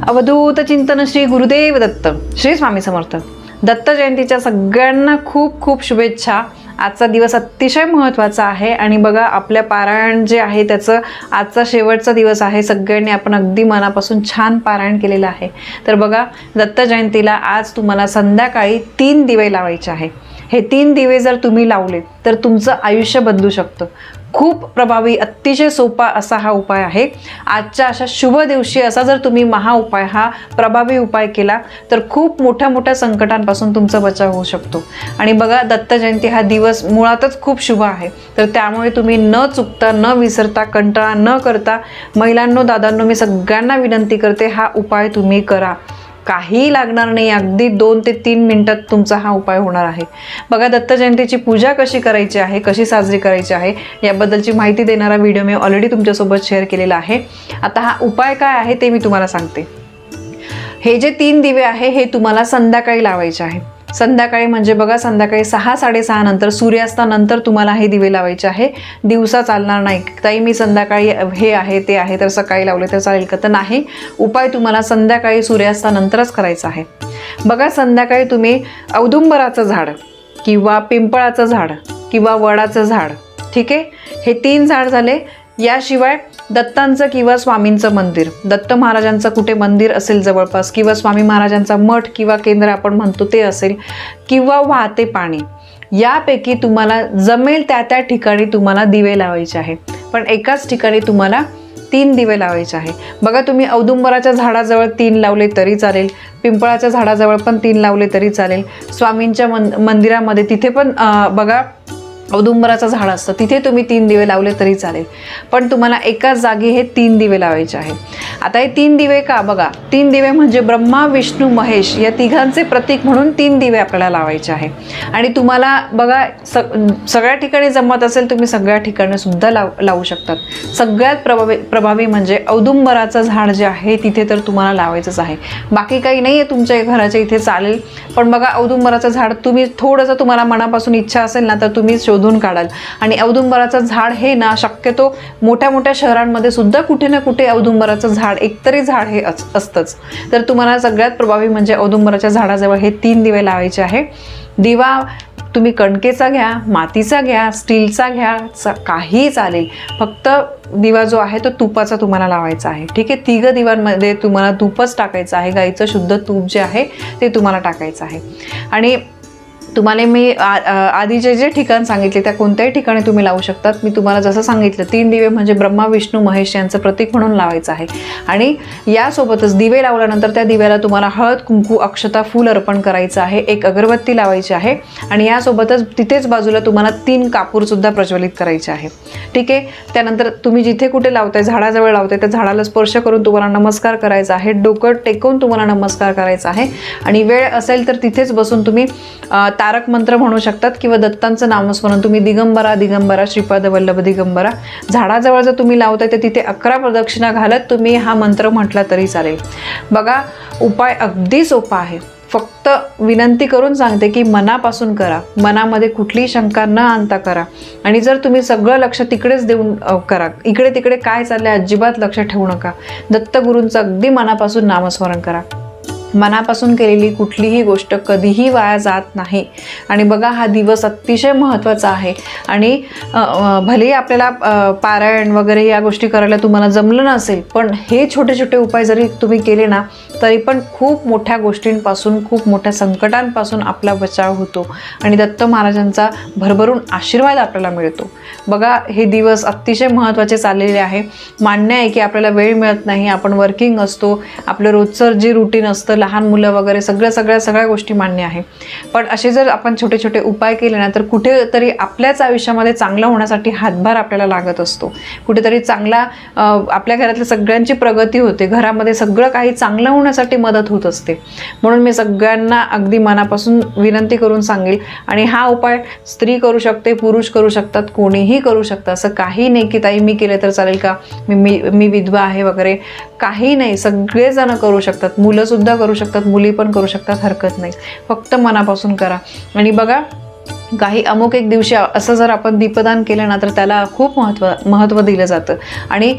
अवधूत चिंतन श्री गुरुदेव दत्त. श्री स्वामी समर्थ. दत्त जयंतीच्या सगळ्यांना खूप खूप शुभेच्छा. आजचा दिवस अतिशय महत्त्वाचा आहे आणि बघा आपल्या पारायण जे आहे त्याचं आजचा शेवटचा दिवस आहे. सगळ्यांनी आपण अगदी मनापासून छान पारायण केलेलं आहे. तर बघा दत्त जयंतीला आज तुम्हाला संध्याकाळी 3 दिवे लावायचे आहे. हे 3 दिवे जर तुम्ही लावले तर तुमचं आयुष्य बदलू शकतं. खूप प्रभावी, अतिशय सोपा असा हा उपाय आहे. आजच्या अशा शुभ दिवशी असा जर तुम्ही उपाय हा प्रभावी उपाय केला तर खूप मोठ्या मोठ्या संकटांपासून तुमचा बचाव होऊ शकतो. आणि बघा दत्त जयंती हा दिवस मुळातच खूप शुभ आहे. तर त्यामुळे तुम्ही न चुकता, न विसरता, कंटाळा न करता महिलांनो, दादांनो, मी सगळ्यांना विनंती करते हा उपाय तुम्ही करा. काही लागणार नाही, अगदी 2 ते 3 मिनिटात तुमचा हा उपाय होणार आहे. बघा दत्त जयंतीची पूजा कशी करायची आहे, कशी साजरी करायची आहे याबद्दलची माहिती देणारा व्हिडिओ मी ऑलरेडी तुमच्यासोबत शेअर केलेला आहे. आता हा उपाय काय आहे ते मी तुम्हाला सांगते. हे जे 3 दिवे आहे हे तुम्हाला संध्याकाळी लावायचे आहे. संध्याकाळी म्हणजे बघा संध्याकाळी 6-6:30 नंतर, सूर्यास्तानंतर तुम्हाला हे दिवे लावायचे आहे. दिवसा चालणार नाही. ताई मी संध्याकाळी हे आहे ते आहे तर सकाळी लावले तर चालेल का? तर नाही, उपाय तुम्हाला संध्याकाळी सूर्यास्तानंतरच करायचा आहे. बघा संध्याकाळी तुम्ही औदुंबराचं झाड किंवा पिंपळाचं झाड किंवा वडाचं झाड, ठीक आहे, हे 3 झाड झाले. याशिवाय दत्तांचं किंवा स्वामींचं मंदिर, दत्त महाराजांचं कुठे मंदिर असेल जवळपास किंवा स्वामी महाराजांचा मठ किंवा केंद्र आपण म्हणतो ते असेल किंवा वाहते पाणी, यापैकी तुम्हाला जमेल त्या ठिकाणी तुम्हाला दिवे लावायचे आहे. पण एकाच ठिकाणी तुम्हाला 3 दिवे लावायचे आहे. बघा तुम्ही औदुंबराच्या झाडाजवळ 3 लावले तरी चालेल, पिंपळाच्या झाडाजवळ पण 3 लावले तरी चालेल, स्वामींच्या मंदिरामध्ये तिथे पण बघा औदुंबराचं झाड असतं तिथे तुम्ही 3 दिवे लावले तरी चालेल. पण तुम्हाला एकाच जागी हे 3 दिवे लावायचे आहे. आता हे 3 दिवे का? बघा 3 दिवे म्हणजे ब्रह्मा, विष्णू, महेश या तिघांचे प्रतीक म्हणून 3 दिवे आपल्याला लावायचे आहे. आणि तुम्हाला बघा सगळ्या ठिकाणी जमत असेल तुम्ही सगळ्या ठिकाणी सुद्धा लावू शकतात. सगळ्यात प्रभावी म्हणजे औदुंबराचं झाड जे आहे तिथे तर तुम्हाला लावायचंच आहे. बाकी काही नाही आहे तुमच्या घराच्या इथे चालेल. पण बघा औदुंबराचं झाड तुम्ही थोडंसं तुम्हाला मनापासून इच्छा असेल ना तर तुम्ही शोधून काढाल. आणि औदुंबराचं झाड हे ना शक्यतो मोठ्या मोठ्या शहरांमध्ये सुद्धा कुठे ना कुठे औदुंबराचं झाड, एकतरी झाड हे असतंच. तर तुम्हाला सगळ्यात प्रभावी म्हणजे औदुंबराच्या झाडाजवळ हे 3 दिवे लावायचे आहे. दिवा तुम्ही कणकेचा घ्या, मातीचा घ्या, स्टीलचा घ्या, काही चालेल. फक्त दिवा जो आहे तो तुपाचा तुम्हाला लावायचा आहे. ठीक आहे, 3 दिवांमध्ये तुम्हाला तूपच टाकायचं आहे. गाईचं शुद्ध तूप जे आहे ते तुम्हाला टाकायचं आहे. आणि तुम्हाला मी आधी जे ठिकाण सांगितले त्या कोणत्याही ठिकाणी तुम्ही लावू शकतात. मी तुम्हाला जसं सांगितलं 3 दिवे म्हणजे ब्रह्मा, विष्णू, महेश यांचं प्रतीक म्हणून लावायचं आहे. आणि यासोबतच दिवे लावल्यानंतर त्या दिव्याला तुम्हाला हळद, कुंकू, अक्षता, फूल अर्पण करायचं आहे. 1 अगरबत्ती लावायची आहे. आणि यासोबतच तिथेच बाजूला तुम्हाला 3 कापूरसुद्धा प्रज्वलित करायचे आहे. ठीक आहे, त्यानंतर तुम्ही जिथे कुठे लावताय, झाडाजवळ लावताय, त्या झाडाला स्पर्श करून तुम्हाला नमस्कार करायचा आहे. डोकं टेकवून तुम्हाला नमस्कार करायचा आहे. आणि वेळ असेल तर तिथेच बसून तुम्ही तारक मंत्र म्हणू शकतात किंवा दत्तांचं नामस्मरण तुम्ही दिगंबरा दिगंबरा श्रीपाद वल्लभ दिगंबरा, झाडाजवळ जर तुम्ही लावताय तर तिथे 11 प्रदक्षिणा घालत तुम्ही हा मंत्र म्हटला तरी चालेल. बघा उपाय अगदी सोपा आहे. फक्त विनंती करून सांगते की मनापासून करा, मनामध्ये कुठलीही शंका न आणता करा. आणि जर तुम्ही सगळं लक्ष तिकडेच देऊन करा, इकडे तिकडे काय चाललंय अजिबात लक्ष ठेवू नका. दत्तगुरूंचं अगदी मनापासून नामस्मरण करा. मनापासून केलेली कुठलीही गोष्ट कधीही वाया जात नाही. आणि बघा हा दिवस अतिशय महत्त्वाचा आहे. आणि भलेही आपल्याला पारायण वगैरे या गोष्टी करायला तुम्हाला जमलं नसेल, पण हे छोटे छोटे उपाय जरी तुम्ही केले ना तरी पण खूप मोठ्या गोष्टींपासून, खूप मोठ्या संकटांपासून आपला बचाव होतो. आणि दत्त महाराजांचा भरभरून आशीर्वाद आपल्याला मिळतो. बघा हे दिवस अतिशय महत्त्वाचे चाललेले आहे. मान्य आहे की आपल्याला वेळ मिळत नाही, आपण वर्किंग असतो, आपलं रोजचं जे रुटीन असतं, लहान मुलं वगैरे सगळ्या गोष्टी मान्य आहे. पण असे जर आपण छोटे छोटे उपाय केले ना तर कुठेतरी आपल्याच आयुष्यामध्ये चांगलं होण्यासाठी हातभार आपल्याला लागत असतो. कुठेतरी चांगला आपल्या घरातल्या सगळ्यांची प्रगती होते, घरामध्ये सगळं काही चांगलं होण्यासाठी मदत होत असते. म्हणून मी सगळ्यांना अगदी मनापासून विनंती करून सांगेल. आणि हा उपाय स्त्री करू शकते, पुरुष करू शकतात, कोणीही करू शकतं. असं काही नाही की ताई मी केलं तर चालेल का, मी विधवा आहे वगैरे, काही नाही. सगळेजण करू शकतात, मुलंसुद्धा करू शकतात, मुली पण करू शकतात, हरकत नाही. फक्त मनापासून करा. आणि बघा काही अमुक एक दिवशी असं जर आपण दीपदान केलं ना तर त्याला खूप महत्त्व दिलं जातं. आणि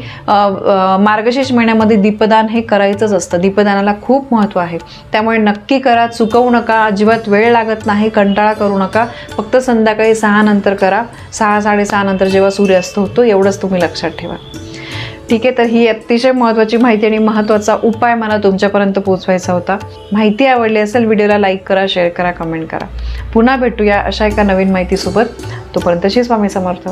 मार्गशीर्ष महिन्यामध्ये दीपदान हे करायचंच असतं. दीपदानाला खूप महत्त्व आहे. त्यामुळे नक्की करा, चुकवू नका, अजिबात वेळ लागत नाही, कंटाळा करू नका. फक्त संध्याकाळी 6 नंतर करा, 6-6:30 नंतर जेव्हा सूर्यास्त होतो, एवढंच तुम्ही लक्षात ठेवा. ठीक आहे, तर ही अतिशय महत्त्वाची माहिती आणि महत्त्वाचा उपाय मला तुमच्यापर्यंत पोहोचवायचा होता. माहिती आवडली असेल व्हिडिओला लाईक करा, शेअर करा, कमेंट करा. पुन्हा भेटूया अशा एका नवीन माहितीसोबत. तोपर्यंत श्री स्वामी समर्थ.